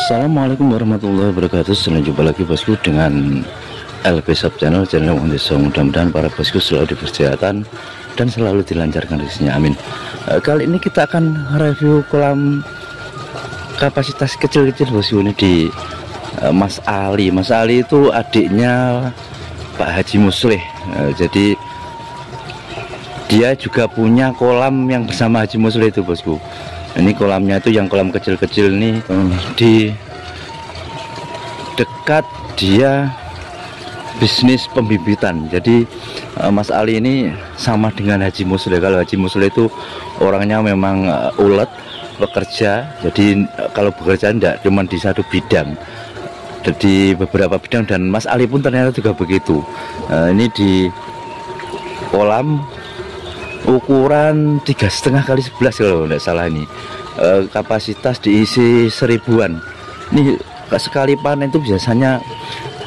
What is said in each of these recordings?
Assalamualaikum warahmatullahi wabarakatuh. Selamat jumpa lagi bosku dengan LB Shop channel Wong Desa. Mudah-mudahan para bosku selalu diberi kesehatan dan selalu dilancarkan rezekinya, amin. Kali ini kita akan review kolam kapasitas kecil-kecil bosku ini di Mas Ali. Mas Ali itu adiknya Pak Haji Musleh. Jadi dia juga punya kolam yang bersama Haji Musleh itu bosku. Ini kolamnya itu yang kolam kecil-kecil nih, di dekat dia bisnis pembibitan. Jadi Mas Ali ini sama dengan Haji Musleh. Kalau Haji Musleh itu orangnya memang ulet bekerja. Jadi kalau bekerja tidak cuma di satu bidang, jadi beberapa bidang, dan Mas Ali pun ternyata juga begitu. Ini di kolam ukuran 3,5 kali 11 kalau tidak salah ini. Kapasitas diisi 1000-an. Ini sekali panen itu biasanya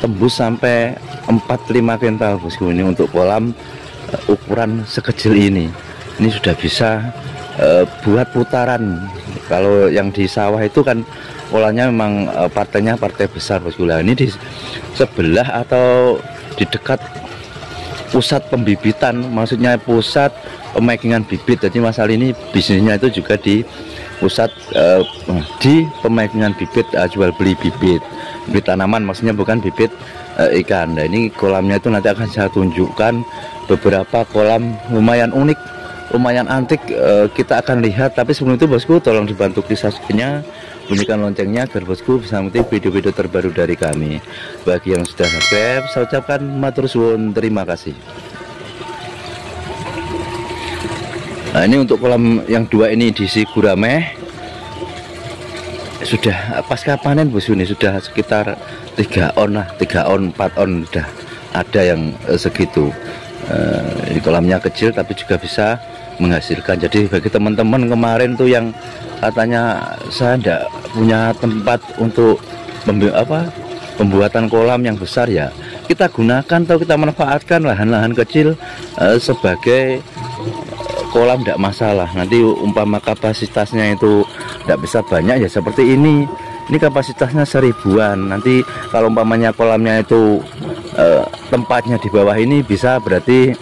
tembus sampai 4-5 kental bosku. Ini untuk kolam ukuran sekecil ini. Ini sudah bisa buat putaran. Kalau yang di sawah itu kan polanya memang partainya partai besar bosku. Lah ini di sebelah atau di dekat pusat pembibitan, maksudnya pusat pemakingan bibit. Jadi Mas Ali ini bisnisnya itu juga di pusat di pemakingan bibit, jual beli bibit tanaman, maksudnya bukan bibit ikan. Nah ini kolamnya itu nanti akan saya tunjukkan beberapa kolam lumayan unik, lumayan antik. Kita akan lihat, tapi sebelum itu bosku tolong dibantu klik subscribe-nya, bunyikan loncengnya agar bosku bisa mengikuti video-video terbaru dari kami. Bagi yang sudah subscribe, saya ucapkan matur suwun, terima kasih. Nah ini untuk kolam yang dua ini diisi gurame, sudah pasca panen bosku. Ini sudah sekitar 3 on lah, 3 on 4 on sudah ada yang segitu. Ini kolamnya kecil tapi juga bisa menghasilkan. Jadi bagi teman-teman kemarin tuh yang katanya saya tidak punya tempat untuk pembuatan kolam yang besar, ya kita gunakan atau kita manfaatkan lahan-lahan kecil sebagai kolam, tidak masalah. Nanti umpama kapasitasnya itu tidak bisa banyak, ya seperti ini kapasitasnya 1000-an. Nanti kalau umpamanya kolamnya itu tempatnya di bawah ini bisa berarti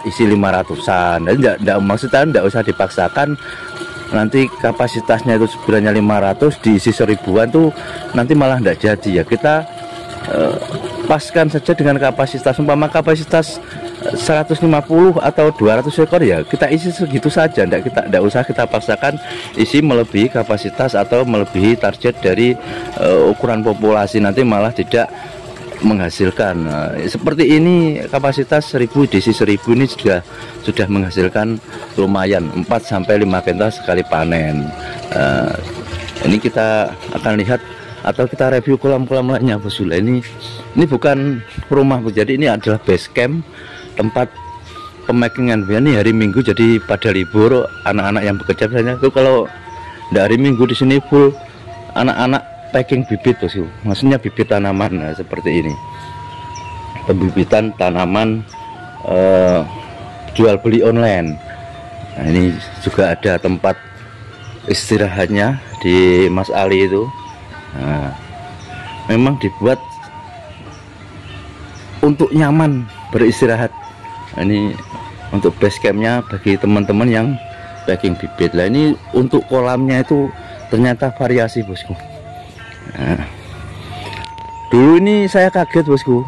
isi 500-an. Dan tidak, maksudnya tidak usah dipaksakan. Nanti kapasitasnya itu sebenarnya 500 diisi 1000-an tuh nanti malah tidak jadi, ya kita paskan saja dengan kapasitas. Umpama kapasitas 150 atau 200 ekor, ya kita isi segitu saja. Tidak usah kita paksakan isi melebihi kapasitas atau melebihi target dari ukuran populasi, nanti malah tidak menghasilkan. Seperti ini kapasitas 1000 diisi 1000 ini sudah menghasilkan lumayan 4-5 kental sekali panen. Ini kita akan lihat atau kita review kolam-kolam lainnya bosku. Ini bukan rumah, jadi ini adalah base camp, tempat pemakingan. Ini hari Minggu, jadi pada libur anak-anak yang bekerja biasanya itu kalau dari Minggu di sini full anak-anak packing bibit bosku. Maksudnya bibit tanaman. Nah, seperti ini pembibitan tanaman, jual beli online. Nah ini juga ada tempat istirahatnya di Mas Ali itu. Nah, memang dibuat untuk nyaman beristirahat. Ini untuk base campnya bagi teman-teman yang packing bibit. Lah ini untuk kolamnya itu ternyata variasi bosku. Nah, dulu ini saya kaget bosku,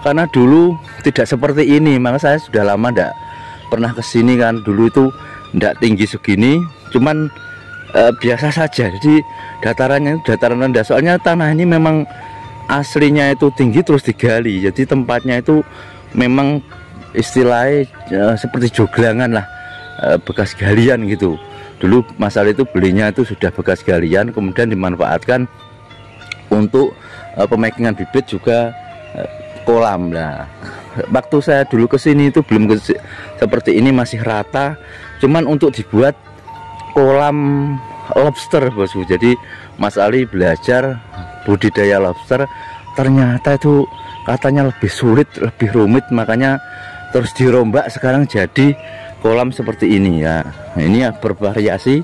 karena dulu tidak seperti ini. Maka saya sudah lama tidak pernah kesini kan. Dulu itu tidak tinggi segini, cuman biasa saja. Jadi datarannya dataran rendah, soalnya tanah ini memang aslinya itu tinggi terus digali. Jadi tempatnya itu memang istilahnya seperti joglangan lah, bekas galian gitu. Dulu Mas Ali itu belinya itu sudah bekas galian, kemudian dimanfaatkan untuk pemakingan bibit juga kolam. Nah waktu saya dulu kesini itu belum seperti ini, masih rata. Cuman untuk dibuat kolam lobster bosku. Jadi Mas Ali belajar budidaya lobster, ternyata itu katanya lebih sulit, lebih rumit, makanya terus dirombak sekarang jadi kolam seperti ini ya. Nah, ini ya bervariasi.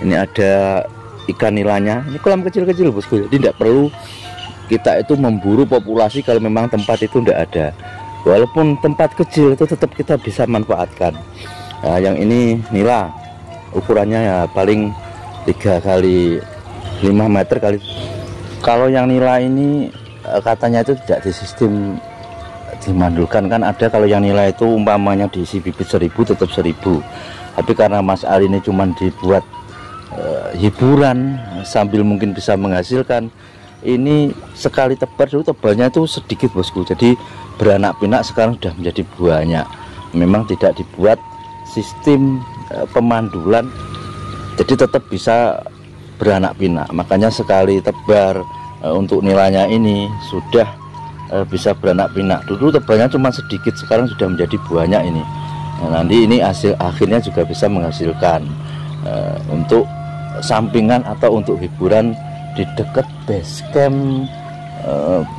Ini ada ikan nilanya. Ini kolam kecil-kecil bosku, jadi tidak perlu kita itu memburu populasi kalau memang tempat itu tidak ada. Walaupun tempat kecil itu tetap kita bisa manfaatkan. Nah, yang ini nila, ukurannya ya paling 3 kali 5 meter kali. Kalau yang nila ini katanya itu tidak di sistem dimandulkan, kan ada kalau yang nila itu umpamanya diisi bibit 1000 tetap 1000. Tapi karena Mas Ali ini cuman dibuat hiburan sambil mungkin bisa menghasilkan, ini sekali tebar dulu tebalnya itu sedikit bosku, jadi beranak pinak sekarang sudah menjadi banyak. Memang tidak dibuat sistem pemandulan, jadi tetap bisa beranak pinak, makanya sekali tebar untuk nilainya ini sudah bisa beranak pinak. Dulu tebalnya cuma sedikit, sekarang sudah menjadi banyak ini. Nah, nanti ini hasil akhirnya juga bisa menghasilkan untuk sampingan atau untuk hiburan di dekat base camp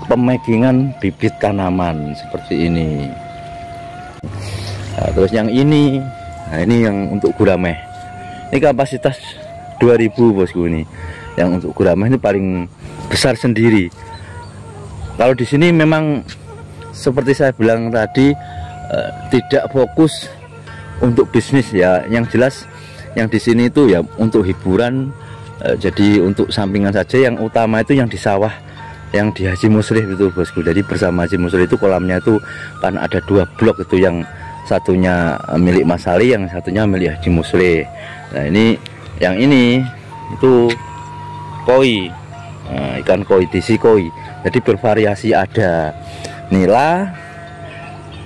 pemegingan bibit tanaman seperti ini. Nah, terus yang ini, nah ini yang untuk gurame. Ini kapasitas 2000 bosku ini. Yang untuk gurame ini paling besar sendiri. Kalau di sini memang seperti saya bilang tadi tidak fokus untuk bisnis ya. Yang jelas yang di sini itu ya untuk hiburan, jadi untuk sampingan saja. Yang utama itu yang di sawah, yang di Haji Muslih itu bosku. Jadi bersama Haji Muslih itu kolamnya itu kan ada 2 blok, itu yang satunya milik Mas Ali, yang satunya milik Haji Muslih. Nah ini yang ini itu koi, ikan koi, disi koi. Jadi bervariasi, ada nila,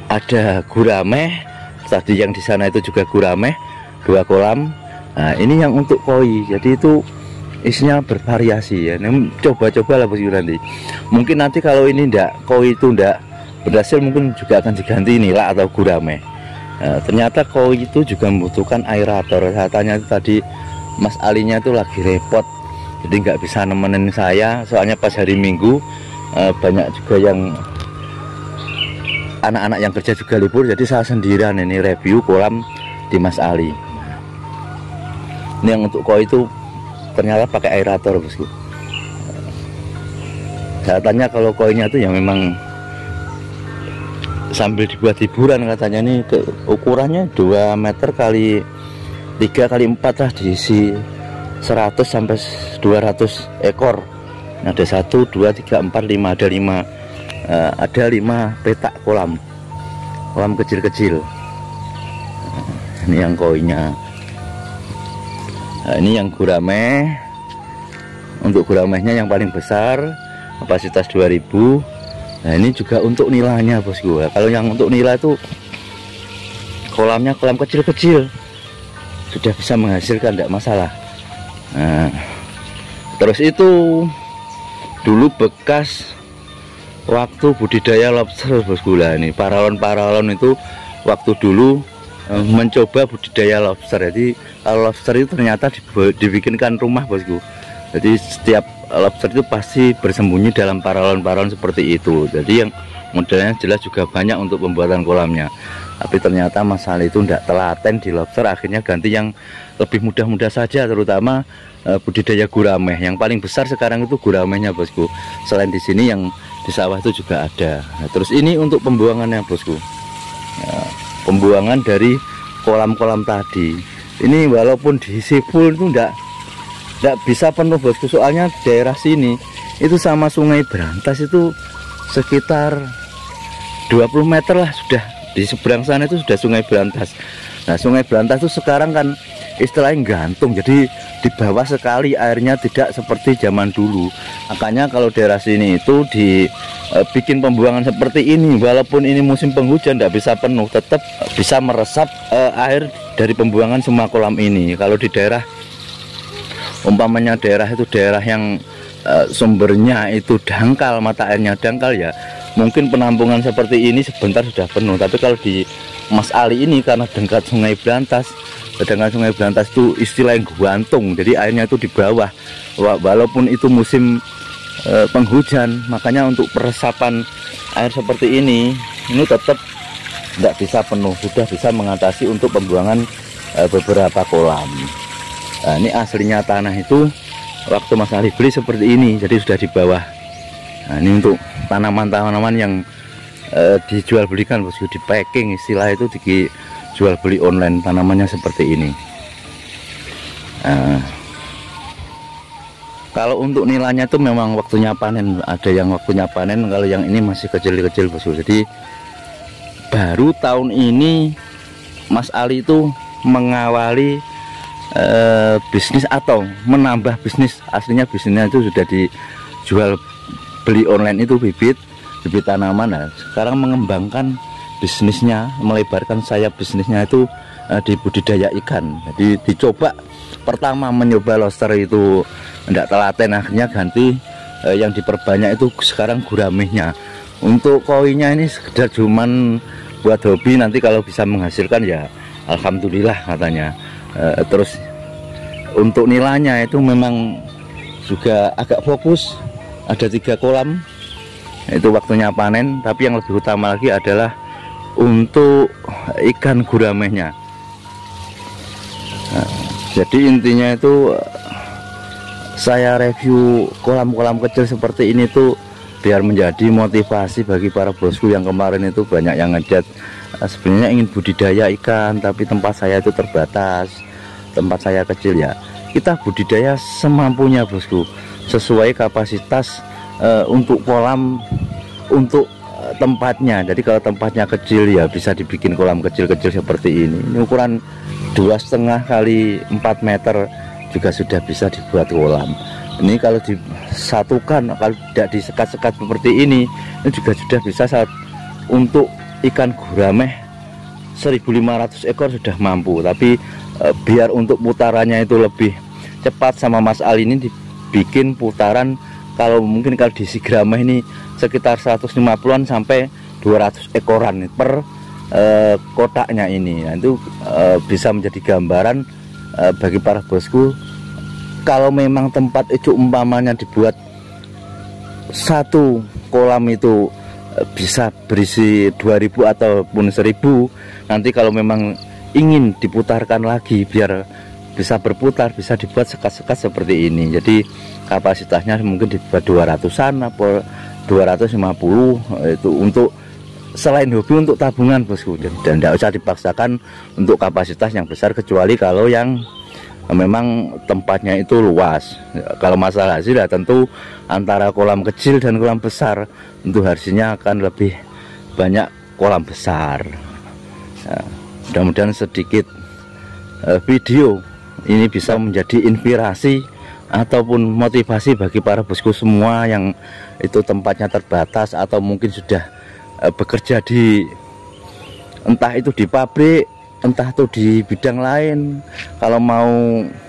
ada gurame. Tadi yang di sana itu juga gurame, 2 kolam. Nah ini yang untuk koi, jadi itu isinya bervariasi ya. Coba-coba lah bosku nanti. Mungkin nanti kalau ini ndak, koi itu ndak berhasil, mungkin juga akan diganti nila atau gurame. Nah, ternyata koi itu juga membutuhkan aerator. Saya tanya itu tadi Mas Alinya itu lagi repot, jadi nggak bisa nemenin saya, soalnya pas hari Minggu banyak juga yang anak-anak yang kerja juga libur, jadi saya sendirian ini review kolam di Mas Ali. Ini yang untuk koi itu ternyata pakai aerator bosku. Saya tanya kalau koinya itu yang memang sambil dibuat hiburan, katanya ini ukurannya 2 meter kali 3 kali 4 lah, diisi 100 sampai 200 ekor. Ada 1, 2, 3, 4, 5, ada 5 ada 5 petak kolam kecil-kecil. Ini yang koinya. Nah, ini yang gurame. Untuk guramenya yang paling besar kapasitas 2000. Nah ini juga untuk nilainya bosku. Kalau yang untuk nilai itu kolamnya kolam kecil-kecil, sudah bisa menghasilkan, tidak masalah. Nah, terus itu dulu bekas waktu budidaya lobster bosku. Lah ini paralon itu waktu dulu mencoba budidaya lobster. Jadi kalau lobster itu ternyata dibikinkan rumah bosku. Jadi setiap lobster itu pasti bersembunyi dalam paralon-paralon seperti itu. Jadi yang modelnya jelas juga banyak untuk pembuatan kolamnya. Tapi ternyata masalah itu tidak telaten di lobster, akhirnya ganti yang lebih mudah-mudah saja, terutama budidaya gurame. Yang paling besar sekarang itu guramenya bosku. Selain di sini yang di sawah itu juga ada. Nah, terus ini untuk pembuangannya bosku. Nah, pembuangan dari kolam-kolam tadi. Ini walaupun diisi full itu tidak bisa penuh bosku, soalnya daerah sini itu sama Sungai Brantas itu sekitar 20 meter lah sudah. Di seberang sana itu sudah Sungai Brantas. Nah Sungai Brantas itu sekarang kan istilahnya gantung, jadi di bawah sekali, airnya tidak seperti zaman dulu. Makanya kalau daerah sini itu dibikin pembuangan seperti ini, walaupun ini musim penghujan tidak bisa penuh, tetap bisa meresap air dari pembuangan semua kolam ini. Kalau di daerah umpamanya daerah itu daerah yang sumbernya itu dangkal, mata airnya dangkal, ya mungkin penampungan seperti ini sebentar sudah penuh. Tapi kalau di Mas Ali ini karena dekat Sungai Brantas, sedangkan Sungai Brantas itu istilah yang gantung, jadi airnya itu di bawah, walaupun itu musim penghujan. Makanya untuk peresapan air seperti ini tetap tidak bisa penuh, sudah bisa mengatasi untuk pembuangan beberapa kolam. Nah, ini aslinya tanah itu waktu Mas Ali beli seperti ini, jadi sudah di bawah. Nah, ini untuk tanaman-tanaman yang dijual belikan bosku, di packing istilah itu, dijual beli online tanamannya seperti ini. Kalau untuk nilainya itu memang waktunya panen, ada yang waktunya panen, kalau yang ini masih kecil-kecil bosku. Jadi baru tahun ini Mas Ali itu mengawali bisnis atau menambah bisnis. Aslinya bisnisnya itu sudah dijual beli online itu bibit tanaman. Nah, sekarang mengembangkan bisnisnya, melebarkan sayap bisnisnya itu di budidaya ikan. Jadi dicoba pertama mencoba lobster itu tidak telaten, akhirnya ganti yang diperbanyak itu sekarang guramehnya. Untuk koinya ini sekedar cuman buat hobi, nanti kalau bisa menghasilkan ya alhamdulillah katanya. Terus untuk nilainya itu memang juga agak fokus, ada 3 kolam, itu waktunya panen. Tapi yang lebih utama lagi adalah untuk ikan guramehnya. Jadi intinya itu saya review kolam-kolam kecil seperti ini tuh biar menjadi motivasi bagi para bosku yang kemarin itu banyak yang ngejat sebenarnya ingin budidaya ikan tapi tempat saya itu terbatas, tempat saya kecil. Ya kita budidaya semampunya bosku, sesuai kapasitas untuk kolam, untuk tempatnya. Jadi kalau tempatnya kecil ya bisa dibikin kolam kecil-kecil seperti ini. Ini ukuran 2,5 kali 4 meter juga sudah bisa dibuat kolam. Ini kalau disatukan, kalau tidak disekat-sekat seperti ini juga sudah bisa untuk ikan gurameh 1.500 ekor sudah mampu. Tapi biar untuk putarannya itu lebih cepat, sama Mas Ali ini dibikin putaran, kalau mungkin kalau di si grameh ini sekitar 150-an sampai 200 ekoran per kotaknya ini. Nah, itu bisa menjadi gambaran bagi para bosku. Kalau memang tempat itu umpamanya dibuat satu kolam itu bisa berisi 2.000 ataupun 1.000, nanti kalau memang ingin diputarkan lagi biar bisa berputar, bisa dibuat sekat-sekat seperti ini. Jadi kapasitasnya mungkin dibuat 200-an atau 250, itu untuk selain hobi, untuk tabungan bosku, dan tidak usah dipaksakan untuk kapasitas yang besar, kecuali kalau yang memang tempatnya itu luas. Kalau masalah hasil ya tentu antara kolam kecil dan kolam besar tentu hasilnya akan lebih banyak kolam besar. Mudah-mudahan sedikit video ini bisa menjadi inspirasi ataupun motivasi bagi para bosku semua yang itu tempatnya terbatas atau mungkin sudah bekerja di entah itu di pabrik, entah itu di bidang lain. Kalau mau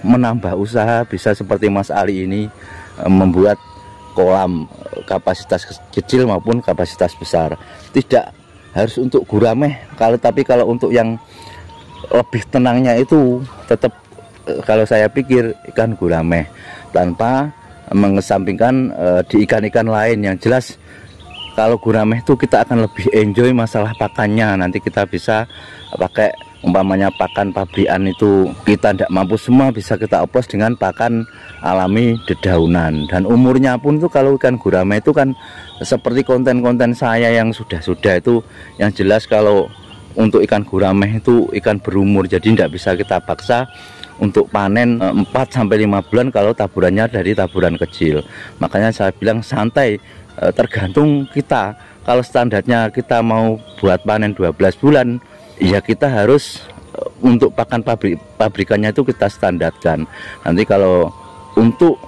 menambah usaha bisa seperti Mas Ali ini, membuat kolam kapasitas kecil maupun kapasitas besar. Tidak harus untuk gurameh, tapi kalau untuk yang lebih tenangnya itu tetap kalau saya pikir ikan gurameh, tanpa mengesampingkan di ikan-ikan lain. Yang jelas kalau gurameh itu kita akan lebih enjoy masalah pakannya. Nanti kita bisa pakai umpamanya pakan pabrikan itu kita tidak mampu semua, bisa kita oplos dengan pakan alami dedaunan. Dan umurnya pun tuh kalau ikan gurameh itu kan seperti konten-konten saya yang sudah itu, yang jelas kalau untuk ikan gurameh itu ikan berumur, jadi tidak bisa kita paksa untuk panen 4-5 bulan kalau taburannya dari taburan kecil. Makanya saya bilang santai, tergantung kita. Kalau standarnya kita mau buat panen 12 bulan, ya kita harus untuk pakan pabrikannya itu kita standarkan. Nanti kalau untuk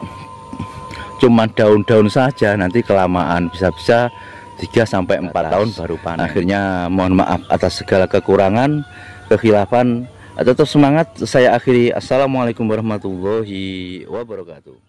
cuma daun-daun saja nanti kelamaan, bisa-bisa 3-4 tahun baru panen. Akhirnya mohon maaf atas segala kekurangan, kekhilafan. Tetap semangat, saya akhiri. Assalamualaikum warahmatullahi wabarakatuh.